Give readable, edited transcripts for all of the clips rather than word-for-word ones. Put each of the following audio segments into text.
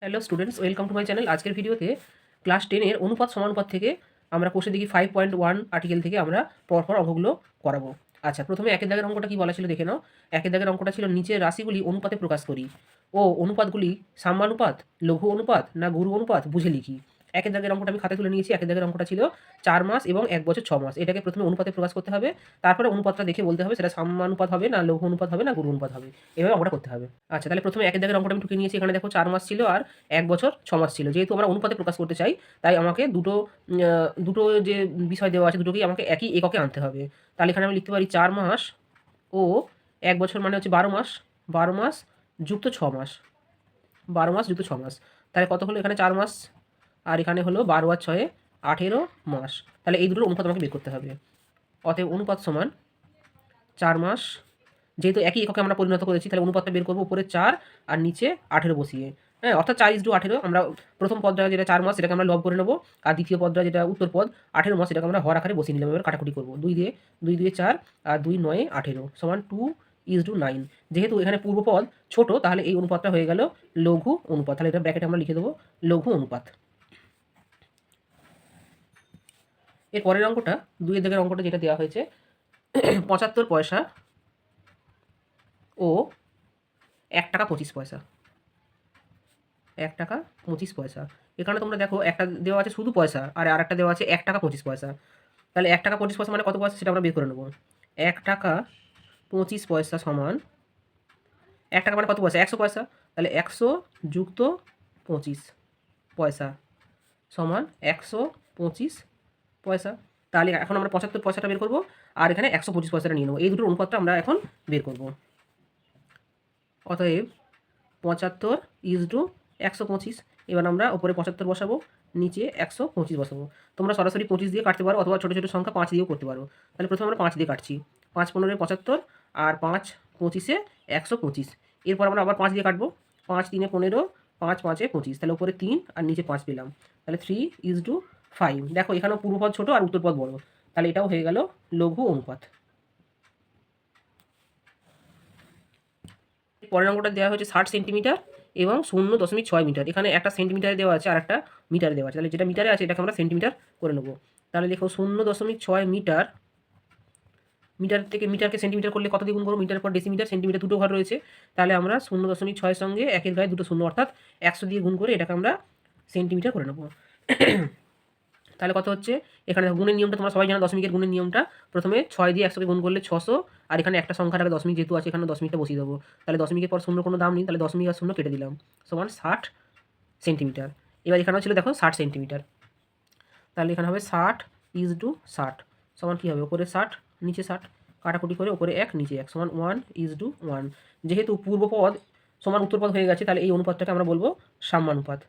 Hello students, welcome to my channel. আজকের ভিডিওতে class 10 এর অনুপাত সমানুপাত থেকে আমরা কোষে দেখি 5.1 আর্টিকেল থেকে আমরা পরপর অঙ্কগুলো করাবো। আচ্ছা, প্রথমে একের দাগের অঙ্কটা কি বলা ছিল দেখে নাও। একের দাগের অঙ্কটা ছিল নিচের রাশিগুলি অনুপাতে প্রকাশ করি ও অনুপাতগুলি সাম্যানুপাত, লঘু অনুপাত না গুরু অনুপাত বুঝে লিখি। একের দাগের অঙ্কটা আমি খাতায় তুলে নিয়েছি। একের দাগের অঙ্কটা ছিল 4 মাস এবং 1 বছর 6 মাস। এটাকে প্রথমে অনুপাতে প্রকাশ করতে হবে, তারপরে অনুপাতটা দেখে বলতে হবে সেটা সাম্যানুপাত হবে না লঘু অনুপাত হবে না গুরু অনুপাত হবে। এভাবে অঙ্কটা করতে হবে। আচ্ছা, তাহলে প্রথমে একের দাগের অঙ্কটা আমি টুকে নিয়েছি। এখানে দেখো 4 মাস ছিল আর 1 বছর 6 মাস ছিল। যেহেতু আমরা অনুপাতে প্রকাশ করতে চাই, তাই আমাকে দুটো যে বিষয় দেওয়া আছে দুটোকেই আমাকে একই এককে আনতে হবে। তাহলে এখানে আমি লিখতে পারি 4 মাস ও 1 বছর মানে হচ্ছে 12 মাস। 12 মাস যুক্ত 6 মাস। 12 মাস যুক্ত 6 মাস। তাহলে কত হলো? এখানে 4 মাস আর এখানে হলো 12 আর 6 18 মাস। তাহলে এই দুটোর অনুপাত আমাকে বের করতে হবে। অতএব অনুপাত সমান 4 মাস, যেহেতু একই এককে আমরা পরিণত করেছি তাহলে অনুপাতটা বের করবো উপরে 4 আর নিচে 18 বসিয়ে। হ্যাঁ, অর্থাৎ 4:18। আমরা প্রথম পদটা যেটা 4 মাস সেটাকে আমরা লব করে নেবো, আর দ্বিতীয় পদটা যেটা উত্তর পদ 18 মাস সেটাকে আমরা হর আকারে বসিয়ে নিলাম। এবার কাটাকুটি করবো 2 দিয়ে 4 আর 2 9 18 সমান 2:9। যেহেতু এখানে পূর্বপদ ছোট তাহলে এই অনুপাতটা হয়ে গেল লঘু অনুপাত। তাহলে এটা ব্র্যাকেটে আমরা লিখে দেবো লঘু অনুপাত। এর পরের অঙ্কটা 2 এর দাগের অঙ্কটা যেটা দেওয়া হয়েছে 75 পয়সা ও 1 টাকা 25 পয়সা। 1 টাকা 25 পয়সা। এখানে তোমরা দেখো একটা দেওয়া আছে শুধু পয়সা আর আরেকটা দেওয়া আছে 1 টাকা 25 পয়সা। তাহলে 1 টাকা 25 পয়সা মানে কত পয়সা সেটা আমরা বের করে নেব। 1 টাকা 25 পয়সা সমান 1 টাকা মানে কত পয়সা? 100 পয়সা। তাহলে 100 যুক্ত 25 পয়সা সমান 125 পয়সা। তাহলে এখন আমরা 75 পয়সাটা বের করব আর এখানে 125 পয়সাটা নিয়ে নেব। এই দুটোর অনুপাতটা আমরা এখন বের করব। অতএব 75:125। এবার আমরা উপরে 75 বসাবো, নিচে 125 বসাবো। তোমরা সরাসরি 25 দিয়ে কাটতে পারো অথবা ছোটো ছোটো সংখ্যা 5 দিয়েও করতে পারো। তাহলে প্রথমে আমরা 5 দিয়ে কাটছি। 5 15 75 আর 5 25 125। এরপর আমরা আবার 5 দিয়ে কাটবো। 5 3 15, 5 5 25। তাহলে উপরে 3 আর নিচে 5 পেলাম। তাহলে 3:5। দেখো এখানেও পূর্বপদ ছোট আর উত্তরপদ বড়। তাহলে এটাও হয়ে গেল লঘু অনুপাত। পরের অঙ্কটা দেওয়া হয়েছে 60 সেন্টিমিটার এবং 0.6 মিটার। এখানে একটা সেন্টিমিটারে দেওয়া আছে আর একটা মিটারে দেওয়া আছে। তাহলে যেটা মিটারে আছে এটাকে আমরা সেন্টিমিটার করে নেব। তাহলে দেখো 0.6 মিটার, মিটার থেকে মিটারকে সেন্টিমিটার করলে কত দিয়ে গুণ করবো? মিটারের পর ডেসিমিটার, সেন্টিমিটার দুটো ঘর রয়েছে। তাহলে আমরা 0.6 সঙ্গে একের গায়ে দুটো শূন্য অর্থাৎ 100 দিয়ে গুণ করে এটাকে আমরা সেন্টিমিটার করে নেব। তাহলে কত হচ্ছে? এখানে গুণের নিয়মটা তোমরা সবাই জানো, দশমিকের গুণের নিয়মটা। প্রথমে 6 দিয়ে 100কে গুণ করলে 600 আর এখানে একটা সংখ্যার আগে দশমিক যেহেতু আছে এখানে দশমিকটা বসিয়ে দেবো। তাহলে দশমিকের পর শূন্য কোনো দাম নেই, তাহলে দশমিক আর শূন্য কেটে দিলাম সমান 60 সেন্টিমিটার। এবার এখানেও ছিল দেখো 60 সেন্টিমিটার। তাহলে এখানে হবে 60:60 সমান কী হবে? ওপরে 60 নিচে 60, কাটাকুটি করে ওপরে 1 নিচে 1 সমান 1:1। যেহেতু পূর্বপদ সমান উত্তরপদ হয়ে গেছে তাহলে এই অনুপাতটাকে আমরা বলবো সাম্যানুপাত।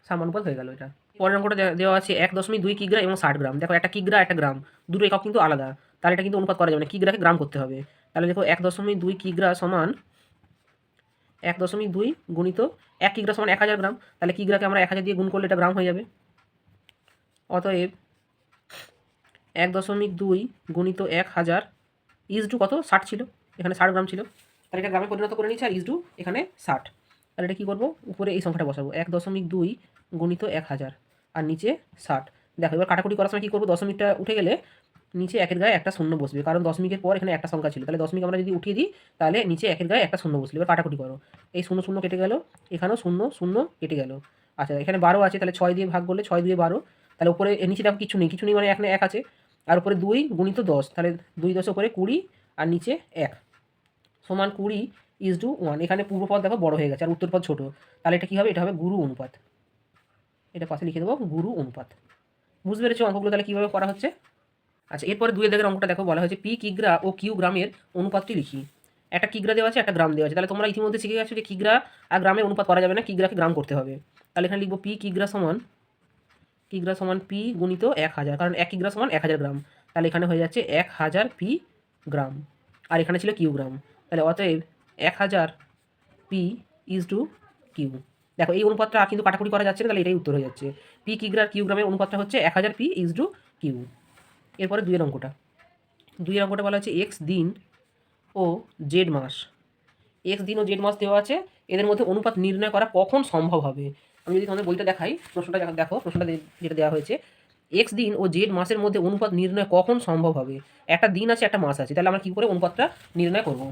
সাম্যানুপাত হয়ে গেল এটা। পরের অঙ্কটা দেওয়া আছে 1.2 কিগ্রা এবং 60 গ্রাম। দেখো একটা কিগ্রা একটা গ্রাম, দুটো একক কিন্তু আলাদা। তাহলে এটা কিন্তু অনুপাত করা যাবে না, কিগ্রাকে গ্রাম করতে হবে। তাহলে দেখো 1.2 কিগ্রা সমান 1.2 গুণিত 1 কিগ্রা সমান 1000 গ্রাম। তাহলে কিগ্রাকে আমরা 1000 দিয়ে গুণ করলে এটা গ্রাম হয়ে যাবে। অতএব 1.2 গুণিত 1000 ইজটু কত? 60 ছিল, এখানে 60 গ্রাম ছিল। তাহলে এটা গ্রামে পরিণত করে নিচ্ছে আর ইজটু এখানে 60। তাহলে এটা কী করবো? উপরে এই সংখ্যাটা বসাবো 1.2 গুণিত 1000 আর নিচে 60। দেখো এবার কাটাকুটি করার সময় কী করবো? দশমিকটা উঠে গেলে নিচে একের গায়ে একটা শূন্য বসবে, কারণ দশমিকের পর এখানে একটা সংখ্যা ছিল। তাহলে দশমিক আমরা যদি উঠিয়ে দিই তাহলে নিচে একের গায়ে একটা শূন্য বসবে। এবার কাটাকুটি করো, এই শূন্য শূন্য কেটে গেল, এখানেও শূন্য শূন্য কেটে গেল। আচ্ছা, এখানে 12 আছে, তাহলে 6 দিয়ে ভাগ করলে 6 2 12। তাহলে উপরে নিচে দেখো কিছু নেই, কিছু নেই মানে এখানে 1 আছে আর উপরে 2 গুণিত 10। তাহলে 2 10 উপরে 20 আর নিচে 1 সমান 20:1। এখানে পূর্বপদ দেখো বড় হয়ে গেছে আর উত্তরপদ ছোট। তাহলে এটা কী হবে? এটা হবে গুরু অনুপাত। এটা পাশে লিখে দেবো গুরু অনুপাত। বুঝতে পেরেছো অঙ্কগুলো তাহলে কীভাবে করা হচ্ছে? আচ্ছা, এরপরে 2 এর দাগের অঙ্কটা দেখো বলা হয়েছে পি কিগ্রা ও কিউ গ্রামের অনুপাতটি লিখি। একটা কিগ্রা দেওয়া আছে, একটা গ্রাম দেওয়া আছে। তাহলে তোমরা ইতিমধ্যে শিখে গেছো যে কিগ্রা আর গ্রামের অনুপাত করা যাবে না, কিগ্রাকে গ্রাম করতে হবে। তাহলে এখানে লিখবো পি কিগ্রা সমান পি গুণিত 1000, কারণ 1 কিগ্রা সমান 1000 গ্রাম। তাহলে এখানে হয়ে যাচ্ছে 1000 পি গ্রাম আর এখানে ছিল কিউ গ্রাম। তাহলে অতএব 1000 পি ইজটু কিউ। দেখো এই অনুপাতটা কিন্তু কাটাকুটি করা যাচ্ছে না, তাহলে এটাই উত্তর হয়ে যাচ্ছে। পি কিগ্রা আর কিউ গ্রামের অনুপাতটা হচ্ছে 1000 পি ইজটু কিউ। এরপরে 2 এর অঙ্কটা বলা হচ্ছে এক্স দিন ও জেড মাস এক্স দিন ও জেড মাস দেওয়া আছে, এদের মধ্যে অনুপাত নির্ণয় করা কখন সম্ভব হবে। আমি যদি তোমাদের বইটা দেখাই, প্রশ্নটা দেখো, প্রশ্নটা যেটা দেওয়া হয়েছে, এক্স দিন ও জেড মাসের মধ্যে অনুপাত নির্ণয় কখন সম্ভব হবে। একটা দিন আছে, একটা মাস আছে, তাহলে আমরা কী করে অনুপাতটা নির্ণয় করব।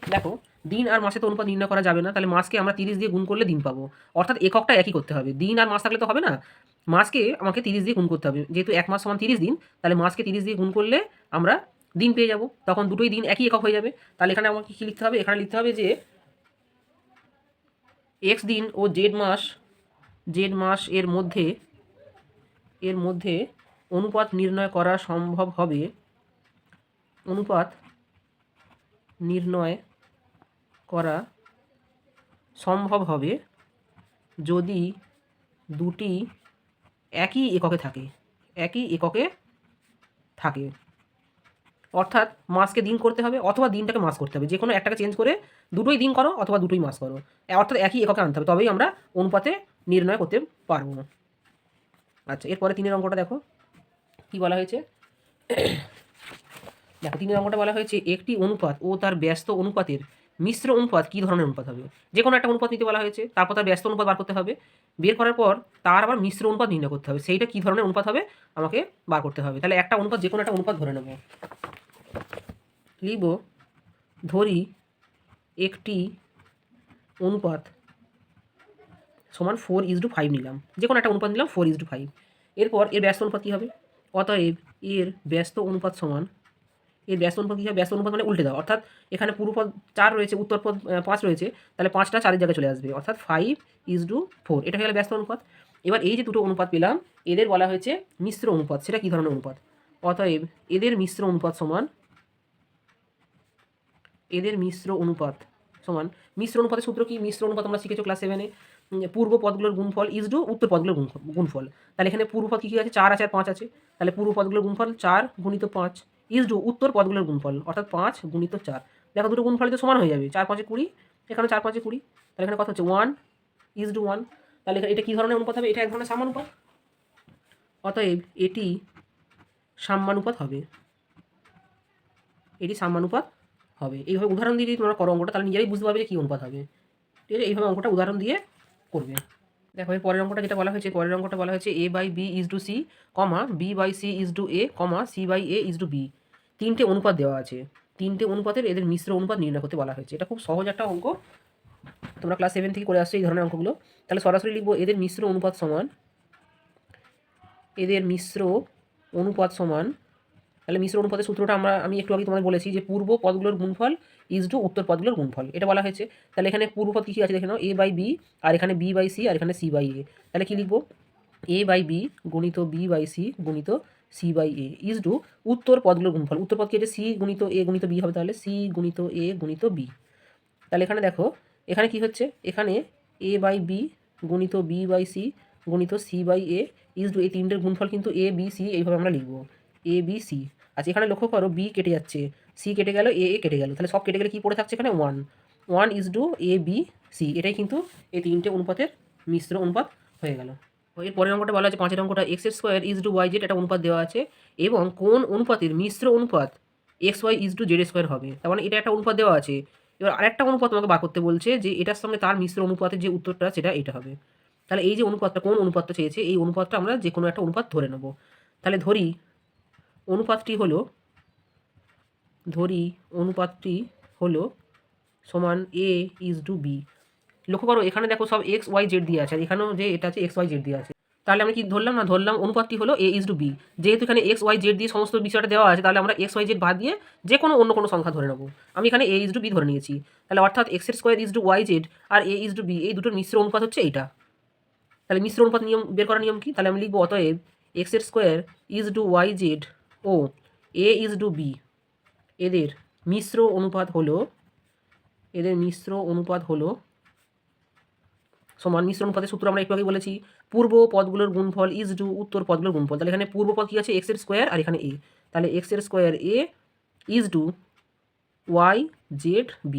দেখো, দিন আর মাসে তো অনুপাত নির্ণয় করা যাবে না, তাহলে মাসকে আমরা 30 দিয়ে গুণ করলে দিন পাবো, অর্থাৎ এককটা একই করতে হবে। দিন আর মাস থাকলে তো হবে না, মাসকে আমাকে 30 দিয়ে গুণ করতে হবে, যেহেতু এক মাস সমান 30 দিন, তাহলে মাসকে 30 দিয়ে গুণ করলে আমরা দিন পেয়ে যাব, তখন দুটোই দিন একই একক হয়ে যাবে। তাহলে এখানে আমাকে কী লিখতে হবে, এখানে লিখতে হবে যে এক্স দিন ও জেড মাস এর মধ্যে অনুপাত নির্ণয় করা সম্ভব হবে, অনুপাত নির্ণয় করা সম্ভব হবে যদি দুটি একই এককে থাকে, অর্থাৎ মাসকে দিন করতে হবে অথবা দিনটাকে মাস করতে হবে, যে কোনো একটাকে চেঞ্জ করে দুটোই দিন করো অথবা দুটোই মাস করো, অর্থাৎ একই এককে আনতে হবে, তবেই আমরা অনুপাতে নির্ণয় করতে পারবো। আচ্ছা, এরপরে 3 অঙ্কটা দেখো কি বলা হয়েছে। দেখো 3 অঙ্কটা বলা হয়েছে, একটি অনুপাত ও তার ব্যস্ত অনুপাতের মিশ্র অনুপাত কী ধরনের অনুপাত হবে। যে কোনো একটা অনুপাত নিতে বলা হয়েছে, তারপর তার ব্যস্ত অনুপাত বার করতে হবে, বের করার পর তার আবার মিশ্র অনুপাত নির্ণয় করতে হবে, সেইটা কী ধরনের অনুপাত হবে আমাকে বার করতে হবে। তাহলে একটা অনুপাত, যে কোনো একটা অনুপাত ধরে নেব, লিখব ধরি একটি অনুপাত সমান 4:5 নিলাম, যে কোনো একটা অনুপাত নিলাম 4:5। এরপর এর ব্যস্ত অনুপাত কী হবে, অতএব এর ব্যস্ত অনুপাত সমান, এর ব্যস্ত অনুপাত কী হবে, ব্যস্ত অনুপাত মানে উল্টে দাও, অর্থাৎ এখানে পূর্বপদ 4 রয়েছে, উত্তরপদ 5 রয়েছে, তাহলে 5টা 4-এর জায়গায় চলে আসবে, অর্থাৎ 5:4, এটা হয়ে গেল ব্যস্ত অনুপাত। এবার এই যে দুটো অনুপাত পেলাম, এদের বলা হয়েছে মিশ্র অনুপাত, সেটা কী ধরনের অনুপাত, অতএব এদের মিশ্র অনুপাত সমান, মিশ্র অনুপাতের সূত্র কি, মিশ্র অনুপাত আমরা শিখেছো ক্লাস 7-এ, পূর্ব পদগুলোর গুণফল ইজডু উত্তর পদগুলোর গুণফল। তাহলে এখানে পূর্বপদ কী আছে, 4 আছে আর 5 আছে, তাহলে পূর্ব পদগুলোর গুণফল 4 গুণিত 5 ইজডু উত্তর পদগুলোর গুণফল, অর্থাৎ 5 গুণিত 4। দেখো দুটো গুণফলই তো সমান হয়ে যাবে, 4 5 20, এখানে 4 5 20, তাহলে এখানে কত হচ্ছে 1:1। তাহলে এটা কী ধরনের অনুপাত হবে, এটা এক ধরনের সাম্যানুপাত, অতএব এটি সাম্যানুপাত হবে, এইভাবে উদাহরণ দিয়ে যদি তোমরা করো অঙ্কটা, তাহলে নিজেরাই বুঝতে পারবে যে কী অনুপাত হবে। ঠিক আছে, এইভাবে অঙ্কটা উদাহরণ দিয়ে করবে। দেখো এই পরের অঙ্কটা যেটা বলা হয়েছে, A/B=C, B/C=A, C/A=B, 3টে অনুপাত দেওয়া আছে, 3টে অনুপাতের এদের মিশ্র অনুপাত নির্ণয় করতে বলা হয়েছে। এটা খুব সহজ একটা অঙ্ক, তোমরা ক্লাস 7 থেকে করে আসছো এই ধরনের অঙ্কগুলো। তাহলে সরাসরি লিখবো এদের মিশ্র অনুপাত সমান, তাহলে মিশ্র অনুপাতের সূত্রটা আমি একটু আগে তোমাদের বলেছি যে পূর্ব পদগুলোর গুণফল ইজডু উত্তর পদগুলোর গুণফল, এটা বলা হয়েছে। তাহলে এখানে পূর্বপদ কী আছে দেখে নাও, A/B, আর এখানে B/C, আর এখানে C/A। তাহলে কি লিখবো, A/B গুণিত B/C গুণিত C/A ইজডু উত্তর পদগুলোর গুণফল, উত্তর পদ কি আছে, C গুণিত A গুণিত B হবে, তাহলে C গুণিত A গুণিত B। তাহলে এখানে দেখো, এখানে কি হচ্ছে, এখানে A/B গুণিত B/C গুণিত C/A ইজডু এই 3টের গুণফল কিন্তু ABC, এইভাবে আমরা লিখবো ABC। আচ্ছা, এখানে লক্ষ্য করো B কেটে যাচ্ছে, C কেটে গেল, A কেটে গেল, তাহলে সব কেটে গেলে কী পড়ে থাকছে এখানে 1:1ABC, এটাই কিন্তু এই 3টে অনুপাতের মিশ্র অনুপাত হয়ে গেল। এর পরের অঙ্কটা বলা আছে, 5 অঙ্কটা x² একটা অনুপাত দেওয়া আছে, এবং কোন অনুপাতের মিশ্র অনুপাত xy=z² হবে। তার মানে এটা একটা অনুপাত দেওয়া আছে, এবার আরেকটা অনুপাত তোমাকে বার করতে বলছে যে এটার সঙ্গে তার মিশ্র অনুপাতের যে উত্তরটা সেটা এটা হবে। তাহলে এই যে অনুপাতটা, কোন অনুপাতটা চেয়েছে, এই অনুপাতটা আমরা যে কোনো একটা অনুপাত ধরে নেব। তাহলে ধরি অনুপাতটি হলো সমান A/B। লক্ষ্য করো এখানে দেখো সব XYZ দিয়ে আছে, আর এখানেও যে এটা আছে XYZ দিয়ে আছে, তাহলে আমরা কি ধরলাম, অনুপাতটি হলো A/B। যেহেতু এখানে XYZ দিয়ে সমস্ত বিষয়টা দেওয়া আছে, তাহলে আমরা XYZ বাদ দিয়ে যে কোনো অন্য কোনো সংখ্যা ধরে নেব। আমি এখানে A/B ধরে নিয়েছি, তাহলে অর্থাৎ x² আর A/B এই দুটোর মিশ্র অনুপাত হচ্ছে এইটা। তাহলে মিশ্র অনুপাত নিয়ম বের করার নিয়ম কি, তাহলে আমি লিখবো অতএব x² ও A/B এদের মিশ্র অনুপাত হলো সমান, মিশ্র অনুপাতের সূত্র আমরা একটু আগে বলেছি, পূর্ব পদগুলোর গুণফল ইজডু উত্তর পদগুলোর গুণফল। তাহলে এখানে পূর্ব পদ কী আছে, x² আর এখানে A, তাহলে x² A ইজডু YZ/B,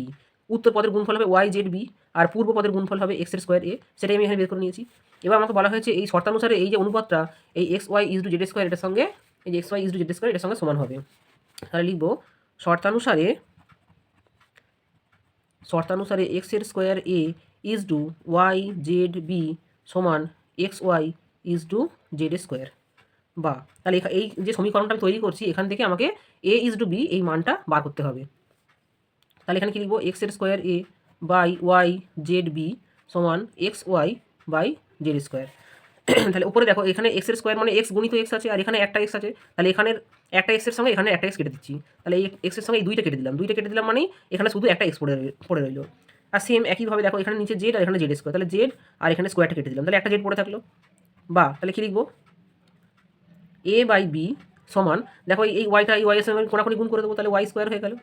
উত্তর পদের গুণফল হবে YZ/B, আর পূর্ব পদের গুণফল হবে x² A, সেটাই আমি এখানে বের করে নিয়েছি। এবার আমাকে বলা হয়েছে এই শর্তানুসারে এই যে অনুপাতটা এই xy/z² এটার সঙ্গে, এই যে xy/z² এটার সঙ্গে সমান হবে। তাহলে লিখব শর্তানুসারে শর্তানুসারে এক্সের square a is to y z b সমান x y is to z square. বা তাহলে এই যে সমীকরণটা আমি তৈরি করছি এখান থেকে আমাকে এ ইজ টু বি এই মানটা বার করতে হবে। তাহলে এখানে কী লিখবো, এক্সের square a by y z b সমান x y by z square. তাহলে উপরে দেখো এখানে এক্সের স্কোয়ার মানে এক্স গুণিত এক্স আছে, আর এখানে একটা এক্স আছে, তাহলে এখানের একটা এক্সের সঙ্গে এখানে একটা এক্স কেটে দিচ্ছি। তাহলে এই এক্সের সঙ্গে এই দুইটা কেটে দিলাম মানেই এখানে শুধু একটা এক্স পড়ে রইলো। আর সেম একইভাবে দেখো এখানে নিচে জেড আর এখানে জেড স্কোয়ার, তাহলে জেড আর এখানে স্কোয়ারটা কেটে দিলাম, তাহলে একটা জেড পড়ে থাকলো। বা তাহলে কী লিখবো, এ বাই বি সমান, দেখো এই ওয়াইটা এই ওয়াই এর সঙ্গে কোনাকুনি গুণ করে দেবো, তাহলে ওয়াই স্কোয়ার হয়ে গেল।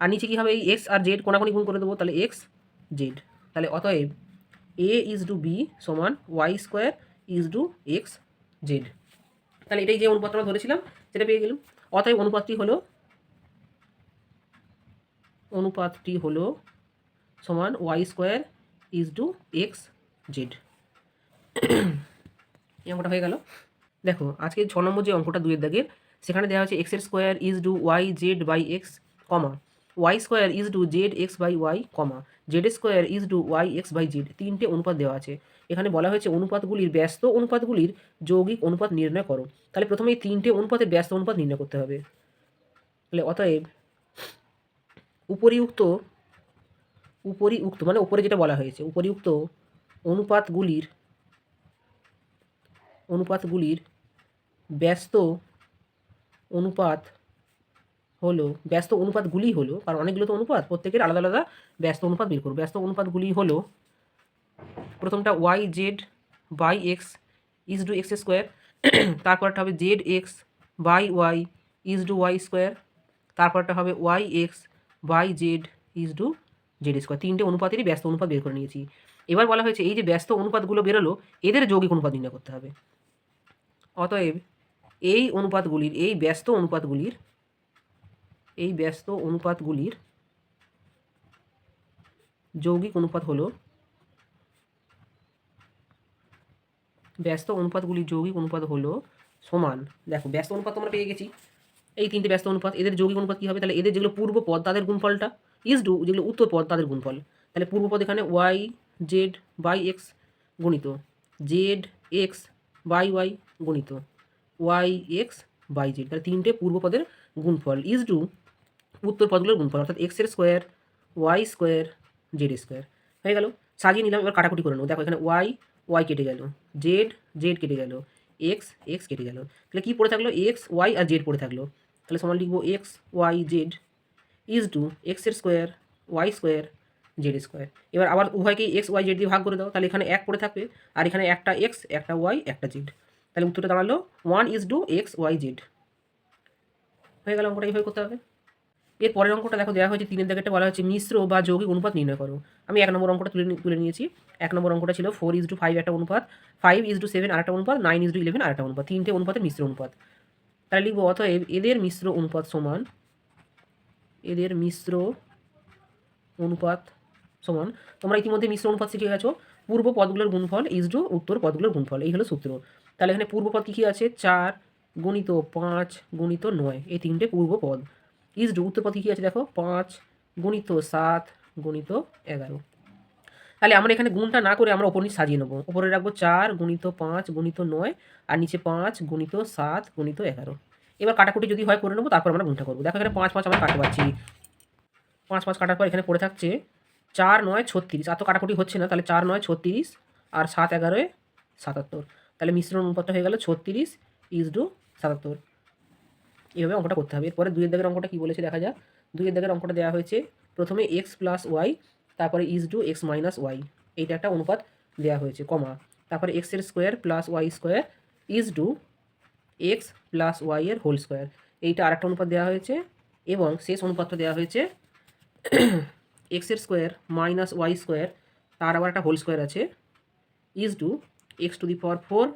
আর নিচে কী হবে, এই এক্স আর জেড কোনাকুনি গুণ করে দেবো, তাহলে এক্স জেড। তাহলে অতএব এ ইজ টু বি সমান Y square is to X Z. তাহলে এটাই যে অনুপাতটা আমরা ধরেছিলাম সেটা পেয়ে গেলাম। অতএব অনুপাতটি হলো সমান Y square is to X Z. এই অঙ্কটা হয়ে গেল। দেখো আজকে 6 নম্বর যে অঙ্কটা 2 এর দাগের, সেখানে দেওয়া হচ্ছে এক্সের square is to y z by x comma y square is to z x by y comma z square is to y x by z. 3টে অনুপাত দেওয়া আছে। এখানে বলা হয়েছে অনুপাতগুলির ব্যস্ত অনুপাতগুলির যৌগিক অনুপাত নির্ণয় করো। তাহলে প্রথমে এই 3টে অনুপাতের ব্যস্ত অনুপাত নির্ণয় করতে হবে। তাহলে অতএব উপরিউক্ত মানে উপরে যেটা বলা হয়েছে উপরিউক্ত অনুপাতগুলির ব্যস্ত অনুপাতগুলি হলো, কারণ অনেকগুলো তো অনুপাত, প্রত্যেকের আলাদা আলাদা ব্যস্ত অনুপাত বের করব। ব্যস্ত অনুপাতগুলি হলো প্রথমটা y z by x is to x square, তারপরটা হবে z x by y is to y square, তারপরটা হবে y x by z is to z square. 3টে অনুপাতেরই ব্যস্ত অনুপাত বের করে নিয়েছি। এবার বলা হয়েছে এই যে ব্যস্ত অনুপাতগুলো বেরোলো এদের যৌগিক অনুপাত নির্ণয় করতে হবে। অতএব এই ব্যস্ত অনুপাতগুলির যৌগিক অনুপাত হলো সমান, দেখো ব্যস্ত অনুপাত আমরা পেয়ে গেছি, এই 3টে ব্যস্ত অনুপাত, এদের যৌগিক অনুপাত কী হবে, তাহলে এদের যেগুলো পূর্ব পদ তাদের গুণফলটা ইজ টু যেগুলো উত্তর পদ তাদের গুণফল। তাহলে পূর্ব পদ এখানে ওয়াই জেড বাই এক্স গুণিত জেড এক্স বাই ওয়াই গুণিত ওয়াই এক্স বাই জেড। তাহলে 3টে পূর্ব পদের গুণফল ইজ টু উত্তর পদগুলোর গুণফল, অর্থাৎ এক্সের square y square z square হয়ে গেল। সাজিয়ে নিলাম, এবার কাটাকুটি করে নেবো। দেখো এখানে ওয়াই কেটে গেল, জেড কেটে গেল, এক্স কেটে গেল, তাহলে কী পড়ে থাকলো, এক্স ওয়াই আর জেড পড়ে থাকলো। তাহলে সমান লিখবো x y z is to এক্সের square y square z square. এবার আবার উভয়কেই এক্স ওয়াই জেড দিয়ে ভাগ করে দাও, তাহলে এখানে 1 পড়ে থাকবে, আর এখানে একটা এক্স একটা ওয়াই একটা জেড। তাহলে উত্তরটা দাঁড়ালো 1 is to x y z. হয়ে গেল, অঙ্কটা এইভাবে করতে হবে। এর পরের অঙ্কটা দেখো দেওয়া হয়েছে 3 দাগেরটা বলা হচ্ছে মিশ্র বা যৌগিক অনুপাত নির্ণয় করো। আমি 1 নম্বর অঙ্কটা তুলে নিয়েছি। 1 নম্বর অঙ্কটা ছিল 4 ইজ টু 5 একটা অনুপাত, 5 ইজ টু 7 আরেকটা অনুপাত, 9 ইজ টু 11 আরেকটা অনুপাত। 3টে অনুপাতের মিশ্র অনুপাত। তাহলে লিখবো অতএব এদের মিশ্র অনুপাত সমান তোমরা ইতিমধ্যে মিশ্র অনুপাত শিখে গেছো, পূর্ব পদগুলোর গুণফল ইজ টু উত্তর পদগুলোর গুণফল, এই হলো সূত্র। তাহলে এখানে পূর্ব পদ কী আছে, 4 গুণিত 5 গুণিত 9, এই 3টে পূর্ব পদ ইজ টু উত্তর পদ কী আছে দেখো 5 গুণিত 7 গুণিত 11। তাহলে আমরা এখানে গুণটা না করে আমরা ওপর নিচে সাজিয়ে নেবো। ওপরে রাখবো 4 গুণিত 5 গুণিত 9 আর নিচে 5 গুণিত 7 গুণিত 11। এবার কাটাকুটি যদি হয় করে নেবো, তারপর আমরা গুণটা করবো। দেখো এখানে 5 5 আমরা কাটতে পারছি, 5 5 কাটার পর এখানে পড়ে থাকছে 4 9 36, আর তো কাটাকুটি হচ্ছে না, তাহলে 4 9 36 আর 7 11 77। তাহলে মিশ্রণ অনুপাতটা হয়ে গেল 36 ইজ টু 77। এইভাবে অঙ্কটা করতে হবে। এরপরে 2 এর দাগের অঙ্কটা কী বলেছে দেখা যাক। 2 এর দাগের অঙ্কটা দেওয়া হয়েছে প্রথমে এক্স প্লাস ওয়াই, তারপরে is to x minus y, এইটা একটা অনুপাত দেওয়া হয়েছে কমা, তারপরে এক্সের square plus y square is to x plus y এর হোল স্কোয়ার, এইটা আরেকটা অনুপাত দেওয়া হয়েছে। এবং শেষ অনুপাতটা দেওয়া হয়েছে এক্সের স্কোয়ার মাইনাস ওয়াই স্কোয়ার, তার আবার একটা হোল স্কোয়ার আছে is to x to the power 4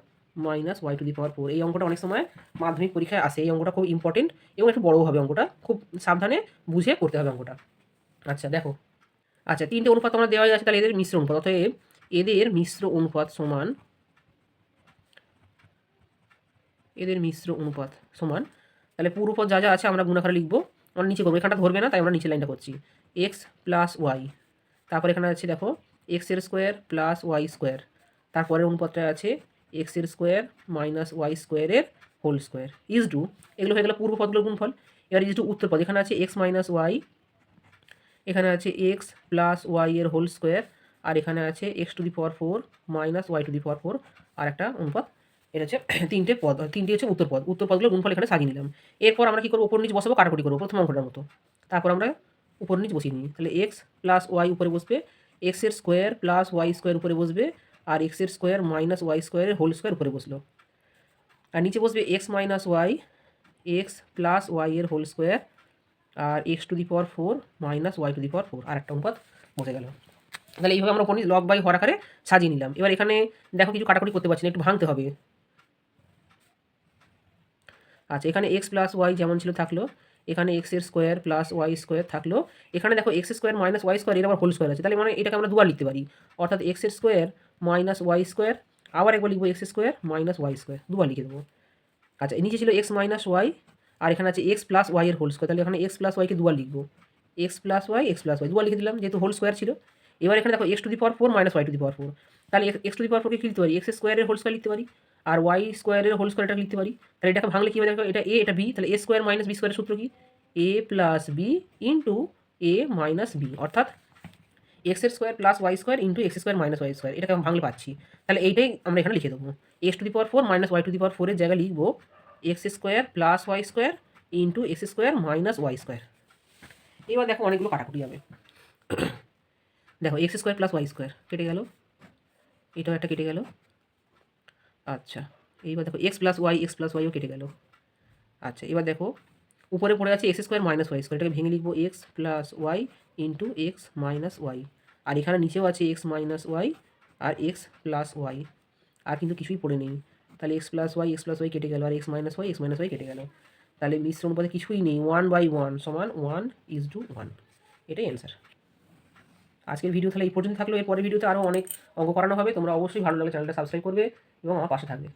minus y to the power 4। এই অঙ্কটা অনেক সময় মাধ্যমিক পরীক্ষায় আসে, এই অঙ্কটা খুব ইম্পর্টেন্ট এবং একটু বড়ও হবে অঙ্কটা, খুব সাবধানে বুঝে করতে হবে অঙ্কটা। আচ্ছা দেখো, আচ্ছা 3টে অনুপাত আমরা দেওয়া আছে, তাহলে এদের মিশ্র অনুপাত, অতএব এদের মিশ্র অনুপাত সমান তাহলে পূর্বপদ যা যা আছে আমরা গুণাকারে লিখবো, আমরা নিচে করবো, এখানটা ধরবে না তাই আমরা নিচে লাইনটা করছি, এক্স প্লাস ওয়াই তারপর এখানে আছে দেখো এক্সের স্কোয়ার প্লাস ওয়াই স্কোয়ার, তারপরের অনুপাতটা আছে এক্সের স্কোয়ার মাইনাস ওয়াই স্কোয়ারের হোল স্কোয়ার ইজ টু, এগুলো হয়ে গেল পূর্ব পদগুলোর গুণফল। এবার ইজ টু উত্তর পদ, এখানে আছে এক্স মাইনাস ওয়াই, এখানে আছে এক্স প্লাস ওয়াই এর হোল স্কোয়ার, আর এখানে আছে x to the power 4 minus y to the power 4 আর একটা অনুপাত। এটা হচ্ছে তিনটে পদ, তিনটে হচ্ছে উত্তর পদ, উত্তর পদগুলো গুণফল এখানে সাজিয়ে নিলাম। এরপর আমরা কী করবো, উপর নিচ বসাবো, কাটাকুটি করবো প্রথম অঙ্কটার মতো। তারপর আমরা উপর নিচ বসিয়ে নিই, তাহলে এক্স প্লাস ওয়াই উপরে বসবে, এক্সের স্কোয়ার প্লাস ওয়াই স্কোয়ার উপরে বসবে, আর এক্সের স্কোয়ার মাইনাস ওয়াই স্কোয়ারের হোল স্কোয়ার উপরে বসলো। আর নিচে বসবে x minus y, x plus y এর হোল স্কোয়ার, আর x to the power 4 minus y to the power 4 আর একটা অনুপাত বসে গেল। তাহলে এইভাবে আমরা উপর নিচ লগ বাই হর আকারে সাজিয়ে নিলাম। এবার এখানে দেখো কিছু কাটাকুটি করতে পারছি না, একটু ভাঙতে হবে। আচ্ছা, এখানে এক্স প্লাস ওয়াই যেমন ছিল থাকলো, এখানে এক্সের স্কোয়ার প্লাস ওয়াই স্কোয়ার থাকলো, এখানে দেখো x square minus y square এর আবার হোল স্কোয়ার আছে, তাহলে মানে এটাকে আমরা দুবার লিখতে পারি, অর্থাৎ এক্সের স্কোয়ার মাইনাস ওয়াই স্কোয়ার, আবার একবার লিখবো x square minus y square, দুবার লিখে দেবো। আচ্ছা, নিচে ছিল এক্স মাইনাস ওয়াই, আর এখানে আছে এক্স প্লাস ওয়াই এর হোল স্কোয়ার, তাহলে এখানে এক্স প্লাস ওয়াইকে দুবার লিখবো, এক্স প্লাস ওয়াই দুবার লিখে দিলাম যেহেতু হোল স্কোয়ার ছিল। এবার এখানে দেখো x to the power 4 minus y to the power 4, তাহলে এক্স টু দি পাওয়ার 4কে কী লিখতে পারি, এক্স স্কোয়ারের হোল স্কোয়ার লিখতে পারি, আর ওয়াই স্কোয়ারের হোল স্কোয়ারটা লিখতে পারি। তাহলে এটাকে ভাঙলে কী হবে দেখো, এটা এ এটা বি, তাহলে এ স্কোয়ার মাইনাস বি স্কোয়ারের সূত্র কি, a plus b into a minus b, অর্থাৎ এক্সের square plus y square into x square minus y square, এটাকে আমি ভাঙলে পাচ্ছি। তাহলে এইটাই আমরা এখানে লিখে দেবো, x to the power 4 minus y to the power 4 এর জায়গায় লিখবো x square plus y square into x square minus y square. এবার দেখো অনেকগুলো কাটাকুটি হবে। দেখো x square plus y square কেটে গেল, এটাও একটা কেটে গেল। আচ্ছা, এইবার দেখো এক্স প্লাস ওয়াইও কেটে গেল। আচ্ছা, এবার দেখো উপরে পড়ে আছে x square minus y square, এটাকে ভেঙে লিখবো x plus y into x minus y, আর এখানে নিচেও আছে এক্স মাইনাস ওয়াই আর এক্স প্লাস ওয়াই, আর কিন্তু কিছুই পড়ে নেই। তাহলে এক্স প্লাস ওয়াই কেটে গেল, আর এক্স মাইনাস ওয়াই কেটে গেল। তাহলে মিশ্র অনুপাতে কিছুই নেই, 1/1 সমান 1:1, এটাই অ্যান্সার। আজকের ভিডিও তাহলে এই পর্যন্ত থাকলো, এর পরের ভিডিওতে আরও অনেক অঙ্ক করানো হবে। তোমরা অবশ্যই ভালো লাগলে চ্যানেলটা সাবস্ক্রাইব করবে এবং আমার পাশে থাকবে।